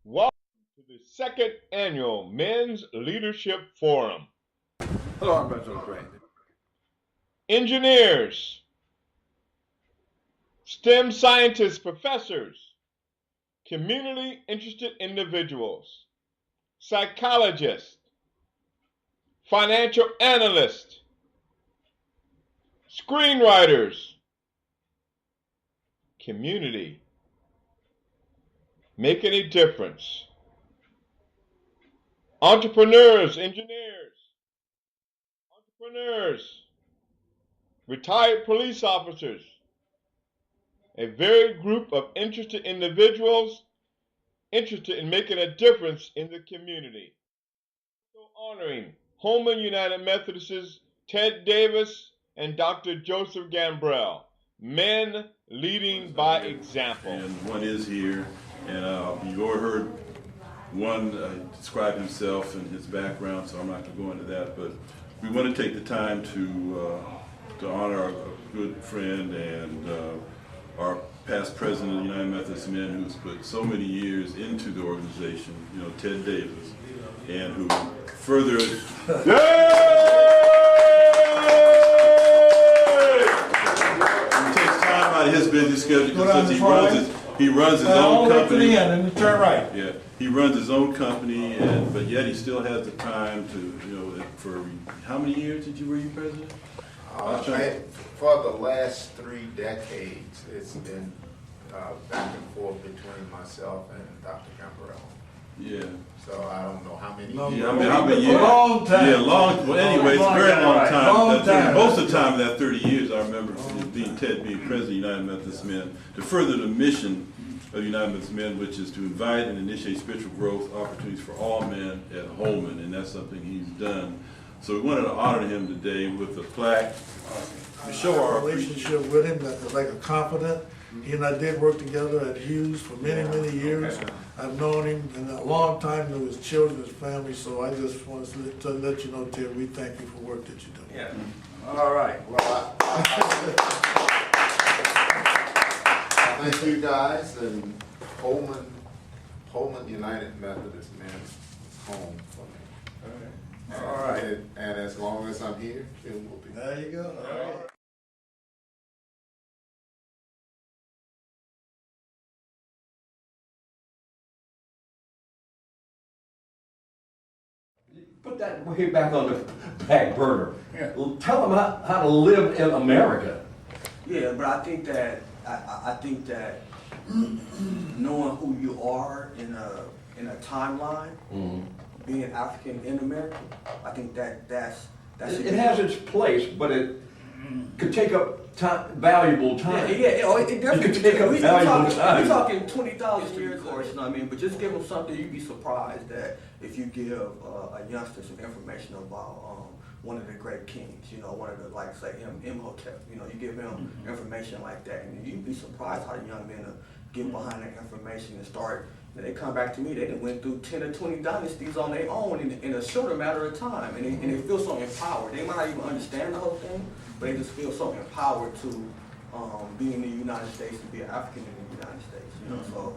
Welcome to the second annual Men's Leadership Forum. Hello, I'm Reginald Gray. Engineers, STEM scientists, professors, community interested individuals, psychologists, financial analysts, screenwriters, community, making a difference, entrepreneurs, retired police officers, a varied group of interested individuals interested in making a difference in the community. So honoring Holman United Methodists Ted Davis and Dr. Joseph Gambrell, men leading by example. And one is here, and you've already heard one describe himself and his background, so I'm not going to go into that, but we want to take the time to honor our good friend and our past president of the United Methodist Men, who's put so many years into the organization, Ted Davis, and who further his busy schedule because he runs his own company. Turn right. Yeah, he runs his own company, but yet he still has the time to, for how many years were you president? For the last 3 decades, it's been back and forth between myself and Dr. Gambrell. Yeah. So I don't know how many years. years. How many years? Long time. Yeah, long. Well, anyway, it's a very long time. Long time. Most of the time, in that 30 years, I remember Ted being president of the United Methodist Men to further the mission of the United Methodist Men, which is to invite and initiate spiritual growth opportunities for all men at Holman, and that's something he's done. So we wanted to honor him today with a plaque to show our relationship with him, that like a confidant. He and I did work together at Hughes for many, many years. I've known him in a long time, knew his children, his family, so I just wanted to let you know, Ted, we thank you for the work that you do. Yeah. All right. Well, thank you guys, and Holman United Methodist Men is home for me. All right. And as long as I'm here, it will be. There you go. All right. Put that way back on the back burner. Yeah. Tell them how to live in America. Yeah, but I think that knowing who you are in a timeline, being African in America, I think that's it has its place, but it could take up valuable time. It definitely could take up valuable time. We're talking 20,000 years, of course, you know what I mean? But just give them something, you'd be surprised that if you give a youngster some information about one of the great kings, one of the, like, say, Imhotep, you give him information like that, and you'd be surprised how the young men get behind that information and start. They come back to me, they done went through 10 or 20 dynasties on their own in a shorter matter of time, and they feel so empowered. They might not even understand the whole thing, but they just feel so empowered to be in the United States and be an African in the United States. So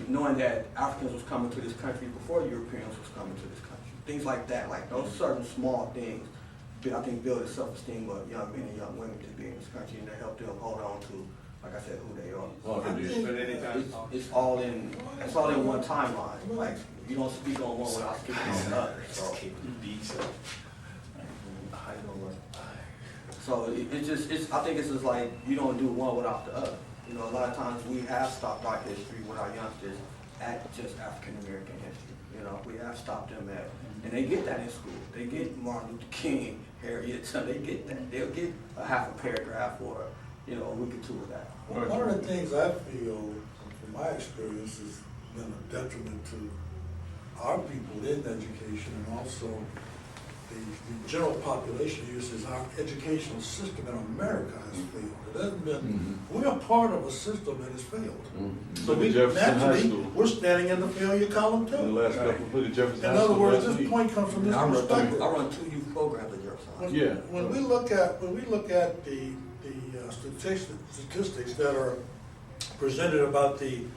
knowing that Africans was coming to this country before Europeans was coming to this country, things like that, like those certain small things, I think build the self-esteem of young men and young women to be in this country, and to help them hold on to, like I said, who they are. It's all in one timeline. Like, you don't speak on one without speaking on the other. So I think it's just like you don't do one without the other. A lot of times we have stopped our history with our youngsters at just African American history. We have stopped them at, and they get that in school. They get Martin Luther King, Harriet, so they get that. They'll get a half a paragraph or a week or two of that. Well, one of the things I feel, from my experience, has been a detriment to our people in education, and also the general population uses our educational system in America has failed. It hasn't been, we're a part of a system that has failed. So we naturally, we're standing in the failure column too. In other words, this point comes from this perspective. I run 2 youth programs at Jefferson. When we look at the statistics that are presented about the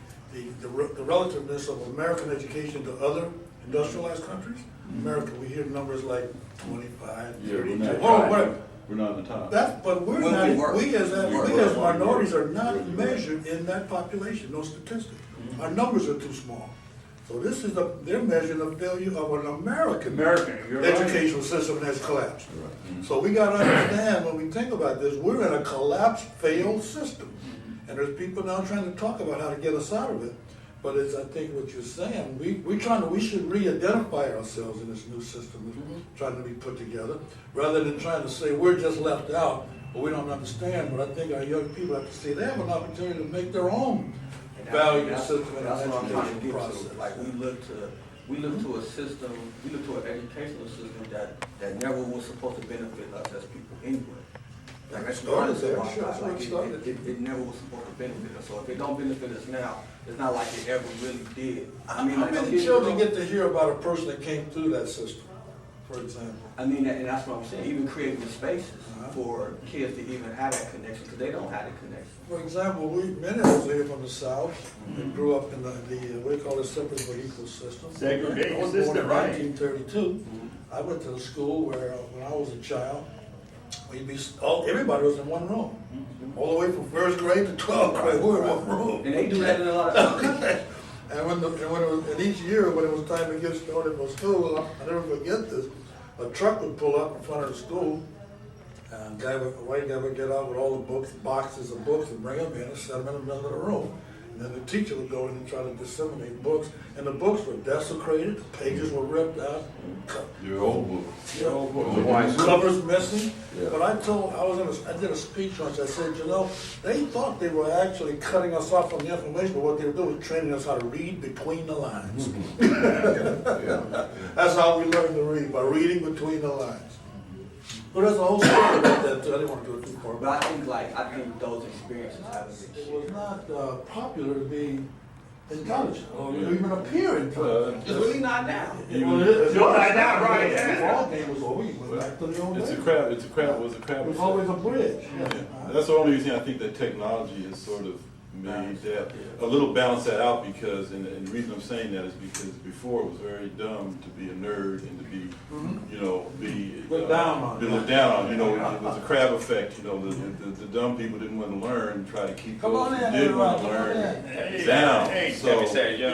the relativeness of American education to other industrialized countries. America, we hear numbers like 25, 32. We're not in the top. But we're not. We as minorities are not measured in that population. No statistics. Our numbers are too small. So this is they're measuring the failure of an American educational system that has collapsed. So we got to understand when we think about this, we're in a collapsed, failed system. And there's people now trying to talk about how to get us out of it. But it's, I think what you're saying, we should re-identify ourselves in this new system that's trying to be put together, rather than trying to say we're just left out, or we don't understand. But I think our young people have to see they have an opportunity to make their own value system and education process. Like we look to a system, we look to an educational system that never was supposed to benefit us as people anyway. Like It started there, sure, it never was supposed to benefit us. So if it don't benefit us now, it's not like it ever really did. How many children get to hear about a person that came through that system, for example? I mean, and that's what I'm saying. Even creating the spaces for kids to even have that connection, because they don't have that connection. For example, many of us here from the South and grew up in the what do you call it, separate but equal system. Segregation I was born in system, right. 1932. I went to the school where, when I was a child, everybody was in one room. All the way from first grade to 12th grade, we were in one room. And they do that in a lot of countries. And each year when it was time to get started for school, I'll never forget this. A truck would pull up in front of the school, and a white guy would get out with all the books, boxes of books, and bring them in and set them in the middle of the room. And then the teacher would go in and try to disseminate books, and the books were desecrated, the pages were ripped out. Your old books. Your old books. Covers missing. Yeah. But I did a speech once. I said, they thought they were actually cutting us off from the information, but what they were doing was training us how to read between the lines. That's how we learn to read, by reading between the lines. But there's a whole story about that too. I didn't want to go too far. But I think those experiences haven't been. It was not popular to be intelligent or even appear intelligent. It's really not now. It's not now, right? The ball game was over. You went back to the old days. It was always a bridge. Yeah. That's the only reason I think that technology has sort of made that a little balance that out, because and the reason I'm saying that is because before it was very dumb to be a nerd and to be be looked down on. It was a crab effect. The dumb people didn't want to learn, try to keep those who did want to learn down.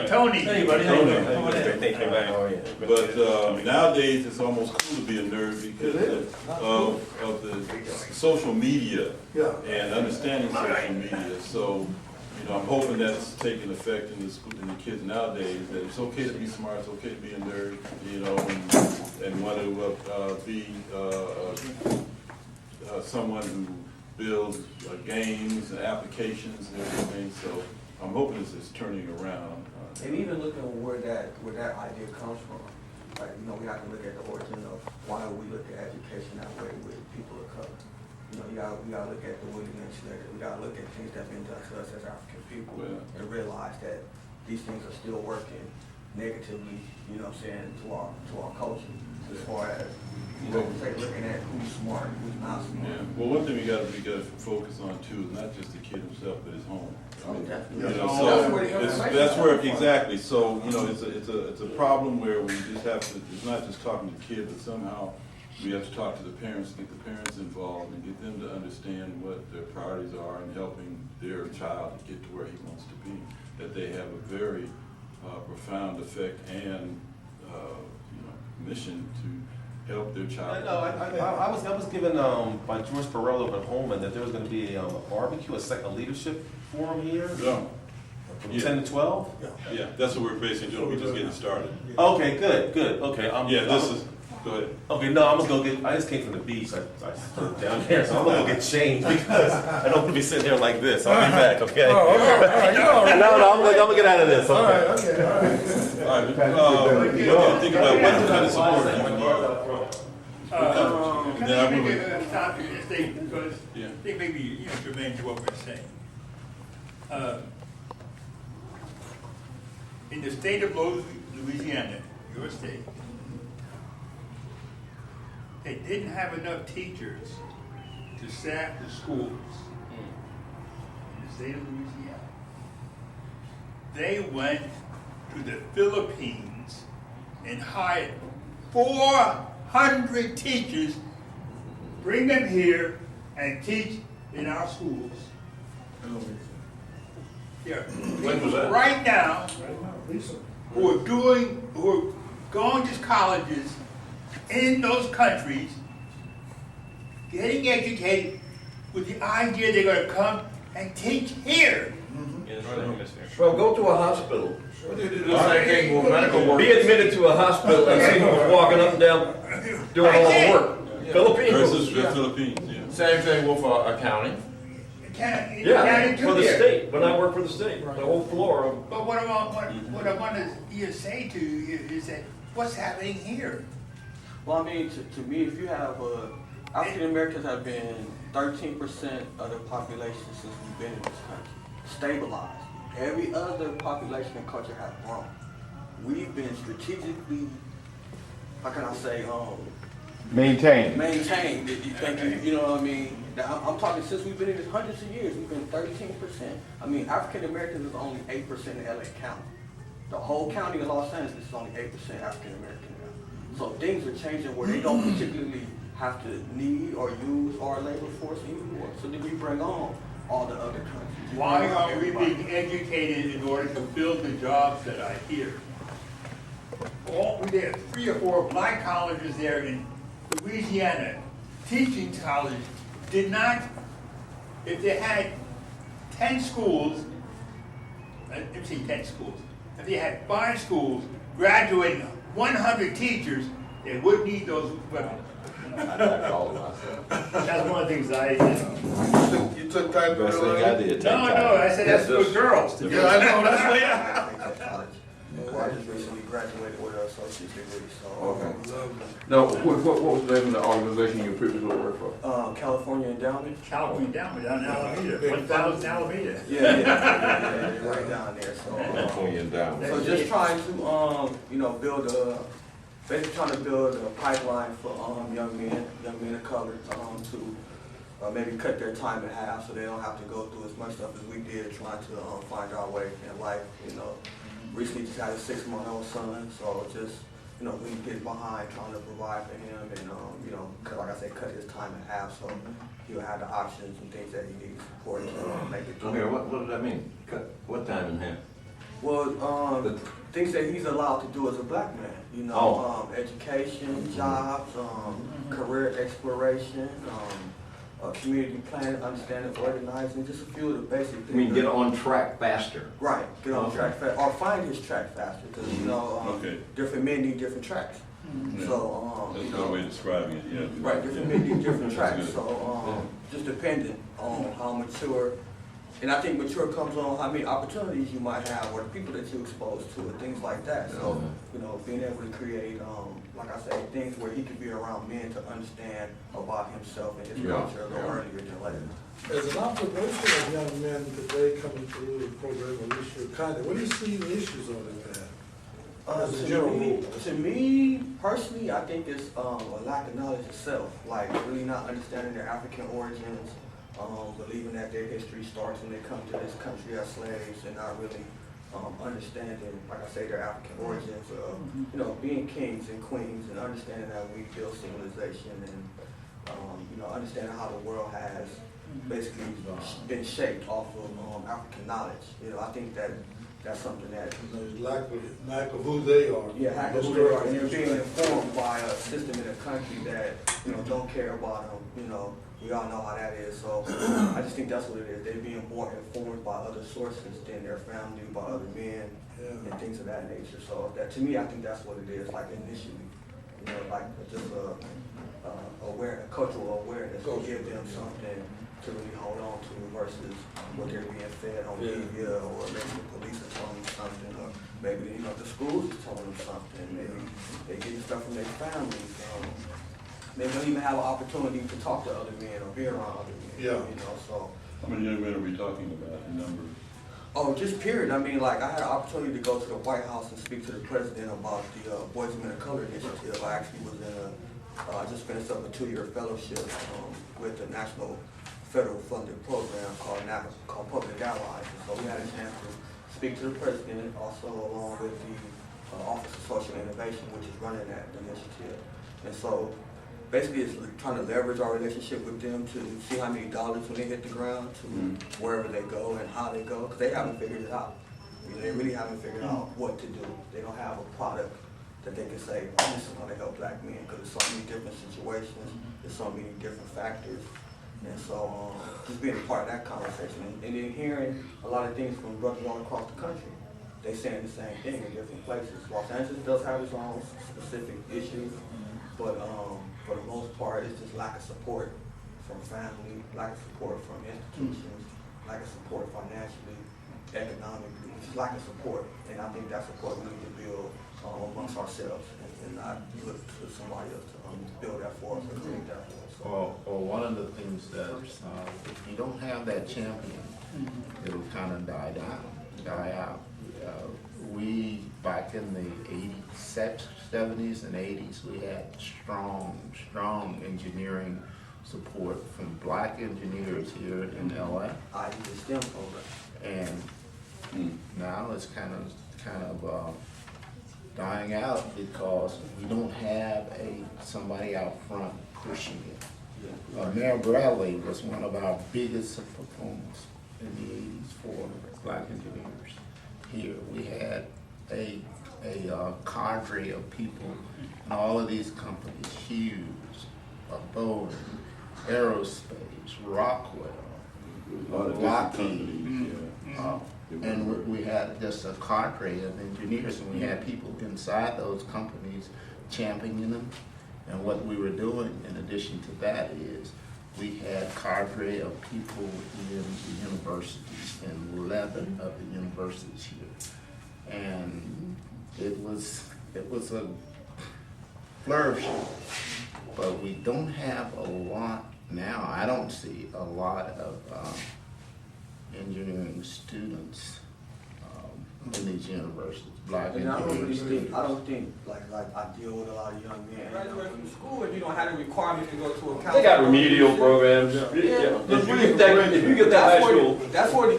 Tony. But nowadays it's almost cool to be a nerd because of the social media and understanding social media. So I'm hoping that's taking effect in the kids nowadays, that it's okay to be smart, it's okay to be a nerd, and want to be someone who builds games and applications and everything. So I'm hoping this is turning around. And even looking at where that idea comes from, like we have to look at the origin of why we look at education that way with people of color. We gotta look at the William Lynch. We gotta look at things that have been done to us as African people, and realize that these things are still working negatively. To our culture, as far as looking at who's smart, who's not smart. Yeah. Well, one thing we got to focus on too is not just the kid himself, but his home. That's where exactly. So it's a problem where we just have to. It's not just talking to the kid, but somehow we have to talk to the parents, get the parents involved, and get them to understand what their priorities are in helping their child to get to where he wants to be. That they have a very profound effect and mission to help their child. I was given by George Perello at Holman that there was going to be a barbecue, a leadership forum here. Yeah. From 10 to 12? Yeah, that's what we're basically doing. We're just getting started. Okay, good. Okay. Go ahead. Okay, no, I'm gonna go I just came from the beach. I started down here, so I'm gonna go get changed because I don't want to be sitting here like this. I'll be back, okay? All right. No, I'm gonna get out of this. Okay. All right. Think about what kind of support you need. Can I make a stop in this thing, because I think maybe germane to what we're saying. In the state of Louisiana, your state, they didn't have enough teachers to staff the schools in the state of Louisiana. they went to the Philippines and hired 400 teachers, bring them here and teach in our schools. Yeah. When was that? Right now, who are going to colleges in those countries, getting educated with the idea they're going to come and teach here. In the Northern Hemisphere. Well, go to a hospital. The same thing with medical Be workers. admitted to a hospital and see who's walking up and down doing all the work. Philippines. Versus the Philippines, yeah. Same thing with accounting. Yeah, for the state. When I work for the state, the whole floor of. But what I want to say to you is that what's happening here? Well, I mean, to me, if you have African Americans have been 13% of the population since we've been in this country, stabilized. Every other population and culture has grown. We've been strategically, how can I say, Maintain. maintained. You know what I mean? Now, I'm talking since we've been in this hundreds of years, we've been 13%. I mean, African Americans is only 8% in LA County. The whole county of Los Angeles is only 8% African American now. So things are changing where they don't particularly have to need or use our labor force anymore. So then we bring on all the other countries. Why are we being educated in order to fill the jobs that are here? There are 3 or 4 black colleges there in Louisiana. Teaching college did not, if they had 10 schools, let me see 10 schools, if they had 5 schools graduating 100 teachers, they wouldn't need those women. That's one of the things I did. You took type Best thing I did. No, I said that's for girls. Yeah, I know, that's what I I just recently graduated with an associate's degree, so. Okay. Now, what was the name of the organization you previously worked for? California Endowment. California down in Alameda, 1,000 Alameda. Yeah, right down there, so. California Endowment. So just trying to, basically trying to build a pipeline for young men of color to maybe cut their time in half so they don't have to go through as much stuff as we did trying to find our way in life. Recently just had a 6-month-old son, so just we get behind trying to provide for him and like I said, cut his time in half so he'll have the options and things that he needs support to make it through. Okay, what does that mean? Cut what time in half? Well, things that he's allowed to do as a black man, education, jobs, career exploration, community planning, understanding, organizing, just a few of the basic things. I mean, get on track faster. Right, get on track faster, or find his track faster, because different men need different tracks. Yeah. So, that's a good way of describing it, yeah. Right, different men need different tracks, good. so just depending on how mature. And I think mature comes on how many opportunities you might have, or the people that you're exposed to, and things like that. So, being able to create, like I say, things where he can be around men to understand about himself and his culture a little earlier than later. As an observation of young men today coming through the program, at least your kind, what do you see the issues on that? As a general rule. To me, personally, I think it's a lack of knowledge itself, like really not understanding their African origins, believing that their history starts when they come to this country as slaves and not really understanding, like I say, their African origins, being kings and queens and understanding that we build civilization and, understanding how the world has basically been shaped off of African knowledge. I think that's something that... lack of who they are. Yeah, lack of who they are. And they're being informed by a system in a country that, don't care about them, we all know how that is, so I just think that's what it is. They're being more informed by other sources than their family, by other men, and things of that nature. So that, to me, I think that's what it is, like initially, like just cultural awareness to give them something to really hold on to versus what they're being fed on media, or maybe the police are telling them something, or maybe the schools are telling them something, maybe they're getting stuff from their families. They don't even have an opportunity to talk to other men or be around other men. So. How many young men are we talking about in number? Oh, just period. I mean, like, I had an opportunity to go to the White House and speak to the president about the Boys and Men of Color initiative. I actually was I just finished up a 2-year fellowship with the National Federal Funded Program called Public Allies. And so we had a chance to speak to the president, also along with the Office of Social Innovation, which is running that initiative. And so basically it's trying to leverage our relationship with them to see how many dollars when they hit the ground to wherever they go and how they go, because they haven't figured it out. You know, they really haven't figured out what to do. They don't have a product that they can say, oh, this is going to help black men, because there's so many different situations, there's so many different factors. And so just being a part of that conversation and then hearing a lot of things from brothers all across the country. They saying the same thing in different places. Los Angeles does have its own specific issues, but for the most part, it's just lack of support from family, lack of support from institutions, lack of support financially, economically, just lack of support. And I think that's support we need to build amongst ourselves and not look to somebody else to build that for us or create that for us. Or one of the things that if you don't have that champion, it'll kind of die out. We, back in the 70s and 80s, we had strong engineering support from black engineers here in LA. I use the STEM program. And now it's kind of dying out because we don't have somebody out front pushing it. Mayor Bradley was one of our biggest proponents in the 80s for black engineers. Here we had a cadre of people in all of these companies, Hughes, Boeing, Aerospace, Rockwell, Lockheed, and we had just a cadre of engineers, and we had people inside those companies championing them. And what we were doing in addition to that is we had cadre of people in the universities, in 11 of the universities here. And it was a flourish, but we don't have a lot now. I don't see a lot of engineering students in these universities. Black And I engineering don't think like I deal with a lot of young men. Graduate from school, if you don't have the requirements to go to a college. They got remedial programs. Yeah. If you get that high school. That's where the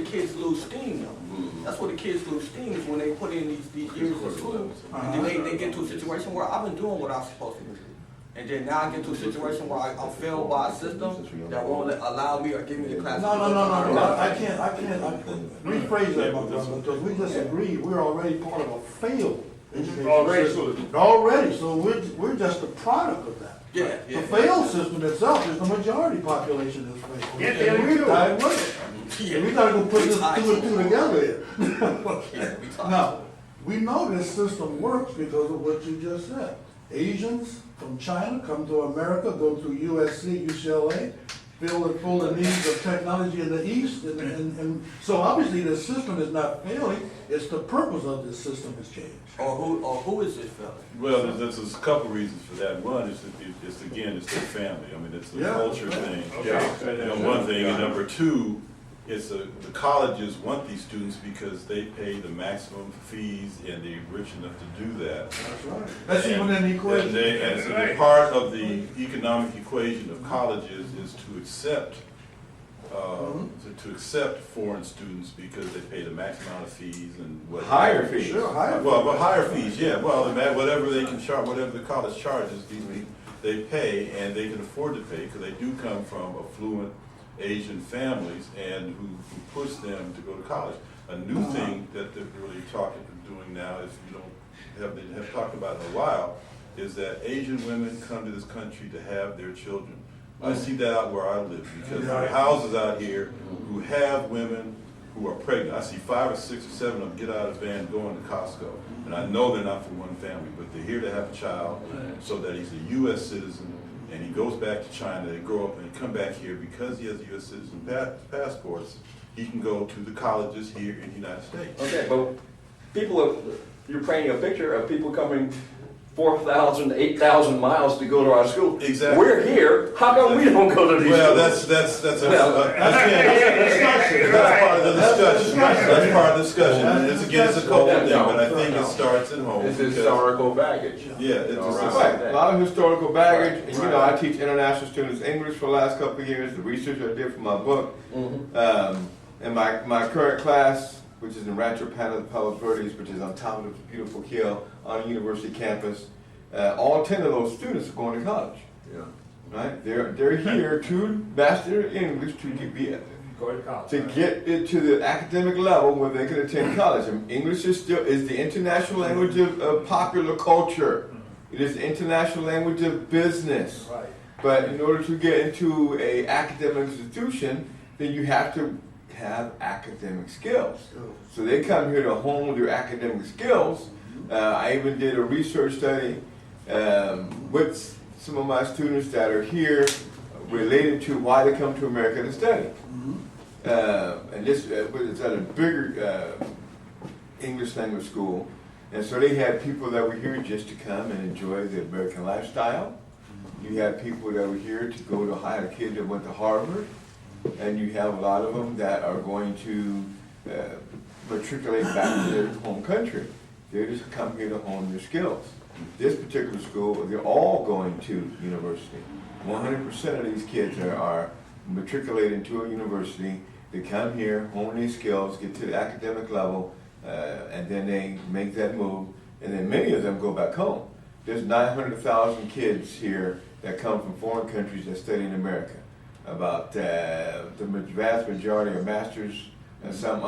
kids lose steam though. That's where the kids lose steam is when they put in these years of school. And then they get to a situation where I've been doing what I'm supposed to do. And then now I get to a situation where I'm failed by a system that won't allow me or give me the class. No, I can't rephrase that, my brother, because we just agreed, we're already part of a failed education system. Already, so we're just a product of that. Yeah. The failed system itself is the majority population is failed. Yeah, And we're tied with it. And we gotta go put this two and two together here. Now, we know this system works because of what you just said. Asians from China come to America, go through USC, UCLA, fill the needs of technology in the East, and so obviously the system is not failing, it's the purpose of this system has changed. Or who is it failing? Well, there's a couple reasons for that. One is it's their family. I mean, it's the culture thing. One thing, and number two, is the colleges want these students because they pay the maximum fees and they're rich enough to do that. That's right. That's even in the equation. And so the part of the economic equation of colleges is to accept to accept foreign students because they pay the max amount of fees and what Higher fees. Sure, higher. Well, higher fees, yeah. Well, whatever they can charge, whatever the college charges, they pay, and they can afford to pay because they do come from affluent Asian families and who push them to go to college. A new thing that they're really doing now, if you don't have talked about in a while, is that Asian women come to this country to have their children. I see that out where I live because there are houses out here who have women who are pregnant. I see 5 or 6 or 7 of them get out of the van going to Costco. And I know they're not from one family, but they're here to have a child so that he's a U.S. citizen and he goes back to China, they grow up and they come back here because he has U.S. citizen passports. He can go to the colleges here in the United States. Okay, but you're painting a picture of people coming 4,000, 8,000 miles to go to our school. Exactly. We're here. How come we don't go to these well, schools? That's part of the discussion. That's part of the discussion. It's a cultural thing, but I think it starts at home. It's historical baggage. Yeah, it's Right. A lot of historical baggage, and I teach international students English for the last couple of years, the research I did for my book. And my current class which is in Rancho Palos Verdes, which is on top of the beautiful hill on a university campus. All 10 of those students are going to college. Yeah. Right? They're here to master English to get it to the academic level where they can attend college. And English is the international language of popular culture. It is the international language of business. Right. But in order to get into an academic institution, then you have to have academic skills. So they come here to hone their academic skills. I even did a research study with some of my students that are here related to why they come to America to study. And this was at a bigger English language school. And so they had people that were here just to come and enjoy the American lifestyle. You had people that were here to go to higher kids that went to Harvard. And you have a lot of them that are going to matriculate back to their home country. They just come here to hone their skills. This particular school, they're all going to university. 100% of these kids are matriculated to a university. They come here, hone their skills, get to the academic level, and then they make that move. And then many of them go back home. There's 900,000 kids here that come from foreign countries that study in America. About the vast majority are masters, and some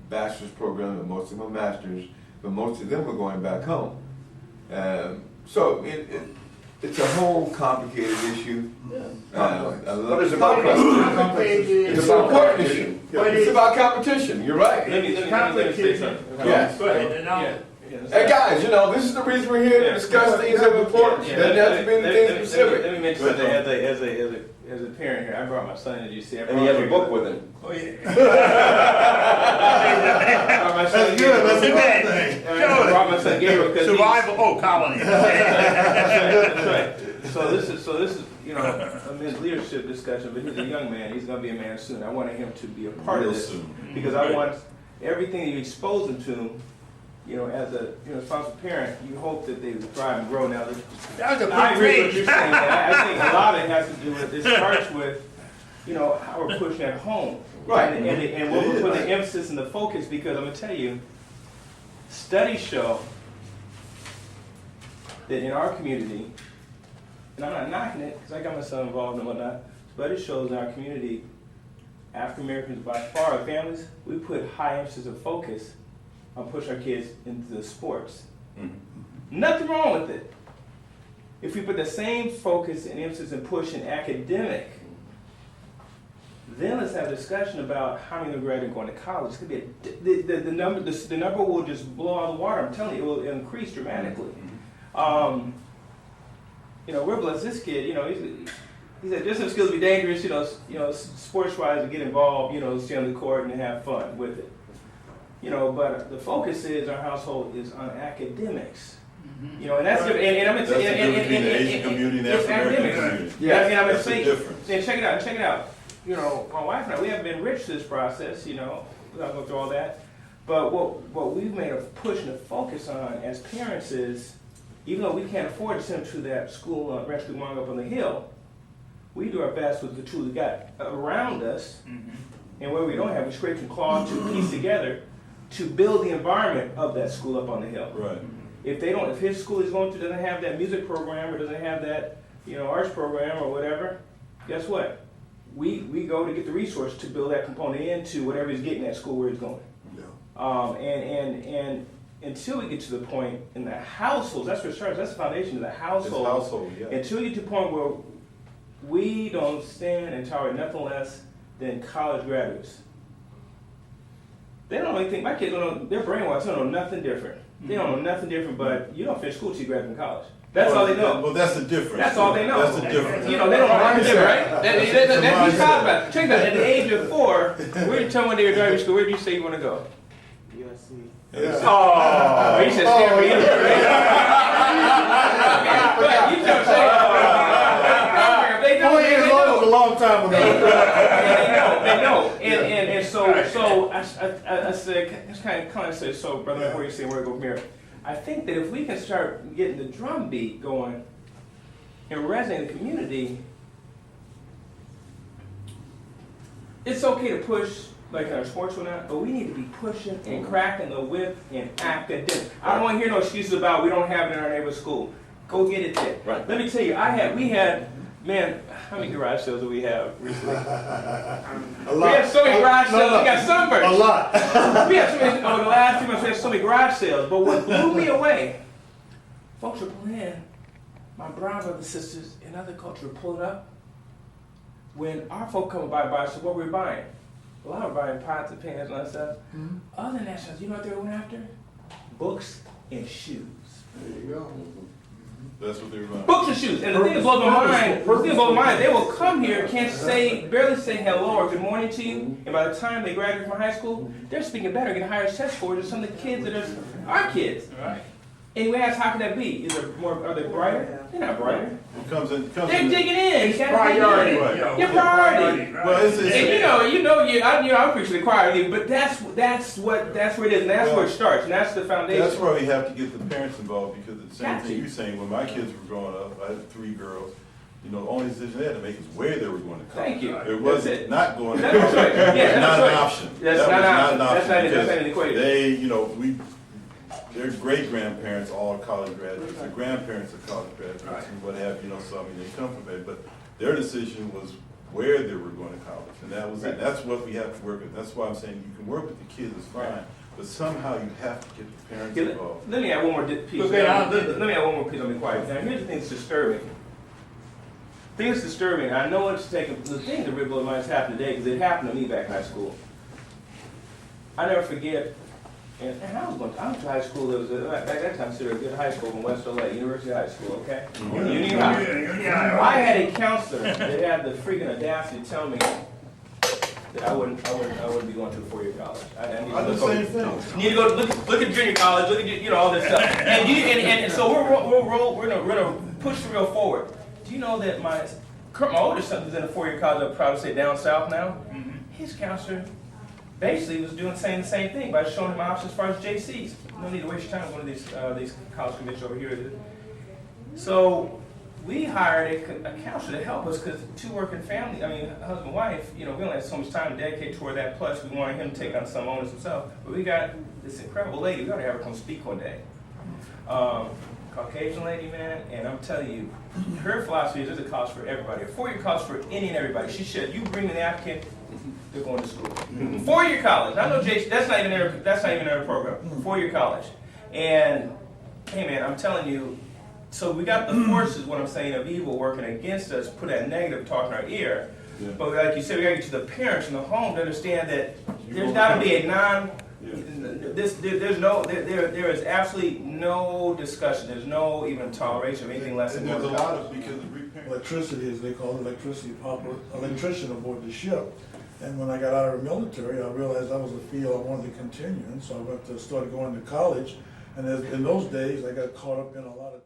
bachelor's programs, and most of them are masters, but most of them are going back home. So it's a whole complicated issue. But it's about complicated. It's about competition. It's about competition. You're right. Let me say something. Yes. Go ahead. And now, Hey guys, this is the reason we're here to discuss things of importance. Doesn't have to be things specific. Let me mention something as a parent here. I brought my son, as you see. And he has a book with him. oh yeah. That's good. That's a good thing. I brought my son Gabriel because Survival. Colony. that's right. So this is a men's leadership discussion, but he's a young man. He's going to be a man soon. I wanted him to be a part of this because I want everything that you expose him to. As a responsible parent, you hope that they thrive and grow. Now, That was a I good agree with what page. you're saying. I think a lot of it has to do with, it starts with, how we're pushing at home. Right. And what we're putting the emphasis and the focus, because I'm going to tell you, studies show that in our community, and I'm not knocking it, because I got my son involved and whatnot, but it shows in our community, African Americans by far, our families, we put high emphasis and focus on push our kids into the sports. Nothing wrong with it. If we put the same focus and emphasis and push in academic, then let's have a discussion about how many graduates are going to college. It could be the number will just blow out of the water. I'm telling you, it will increase dramatically. We're blessed. This kid, he said just some skills be dangerous. Sports wise to get involved. Stay on the court and have fun with it. But the focus is our household is on academics. And that's different. And I'm going to say, between the Asian community and the African American community. Yeah, That's the difference. And check it out. My wife and I, we haven't been rich this process. We don't go through all that. But what we've made a push and a focus on as parents is, even though we can't afford to send them to that school, ranch school up on the hill, we do our best with the tools we got around us, and where we don't have, we scrape some claw to piece together to build the environment of that school up on the hill. Right. If his school is going to doesn't have that music program or doesn't have that arts program or whatever, guess what? We go to get the resource to build that component into whatever he's getting at school where he's going. Yeah. And until we get to the point in the households, that's where it starts. That's the foundation of the household. Household, yeah. Until we get to the point where we don't stand and tolerate nothing less than college graduates. They don't know anything. My kids don't know. They're brainwashed. They don't know nothing different. They don't know nothing different. But you don't finish school till you graduate from college. That's all they know. Well, that's the difference. That's all they know. That's the difference. They don't know nothing different, right? That's talking about. Check that. At the age of 4, where you tell when they were driving school, where do you say you want to go? USC. Oh, you said Stanford University. But you just say. They know. 4 years old was a long time ago. They know. And so I said, it's kind of say, so brother, before you say where to go from here, I think that if we can start getting the drum beat going and resonating the community, it's okay to push like in our sports or not, but we need to be pushing and cracking the whip in academics. I don't want to hear no excuses about we don't have it in our neighborhood school. Go get it there. Right. Let me tell you, we had, man, how many garage sales do we have recently? A lot. We had so many garage sales, we got sunburns. A lot. We had so many, over the last 3 months, we had so many garage sales, but what blew me away, folks were pulling in, my brown brothers, sisters, and other culture were pulling up. When our folk come by, so what were we buying? A lot of buying pots and pans and all that stuff. Mm-hmm. Other than that stuff, you know what they went after? Books and shoes. There you go. That's what they were buying. Books and shoes. And the thing that blows my mind, they will come here, barely say hello or good morning to you, and by the time they graduate from high school, they're speaking better, getting higher test scores than some of the kids that are our kids. Right. And we ask, how can that be? Are they brighter? They're not brighter. They're digging in. It's priority. Your priority. Well, And I'm preaching the choir, but that's where it is, and that's where it starts, and that's the foundation. That's where we have to get the parents involved, because the same Got thing to. you're saying, when my kids were growing up, I had 3 girls, the only decision they had to make is where they were going to college. Thank you. It wasn't not going to That's college. right. Yeah, It was that's not right. an option. That's That not was an not an option. option. That's not an because equation. their great-grandparents all college graduates, their grandparents are college graduates, and what have you, so I mean, they come from it, but their decision was where they were going to college, and that was it. That's what we have to work with. That's why I'm saying you can work with the kids, it's fine, but somehow you have to get the parents involved. Let me add one more piece. Okay, Let me add one more piece. I'll be quiet. Now, here's the thing that's disturbing. The thing that's disturbing, I know it's taking, the thing that really blows my mind has happened today, because it happened to me back in high school. I never forget, and I went to high school that was, back that time, considered a good high school in West LA, University High School, okay? Union High. I had a counselor that had the freaking audacity to tell me that I wouldn't be going to a 4-year college. I need to I do the same thing. You need to go look at junior college, look at all this stuff, and so we're gonna push the real forward. Do you know that my oldest son is in a 4-year college? I'm proud to say down south now. Mm-hmm. His counselor basically was saying the same thing by showing him options as far as JCs. No need to waste your time with one of these college commissions over here. So we hired a counselor to help us, because 2 working family, husband and wife, we only had so much time to dedicate toward that. Plus, we wanted him to take on some onus himself. But we got this incredible lady. We got to have her come speak one day. Caucasian lady, man, and I'm telling you, her philosophy is there's a college for everybody. A 4-year college for any and everybody. She said, you bring an applicant, they're going to school. 4-year college. I know Jason, that's not even their program. 4-year college. And hey man, I'm telling you, so we got the forces, what I'm saying, of evil working against us, put that negative talk in our ear. Yeah. But like you said, we gotta get to the parents in the home to understand that there's gotta be a there is absolutely no discussion. There's no even toleration of anything less than there's a one lot college. of, because Electricity, as they call it, electrician aboard the ship. And when I got out of the military, I realized that was a field I wanted to continue in, so I started going to college. And in those days, I got caught up in a lot of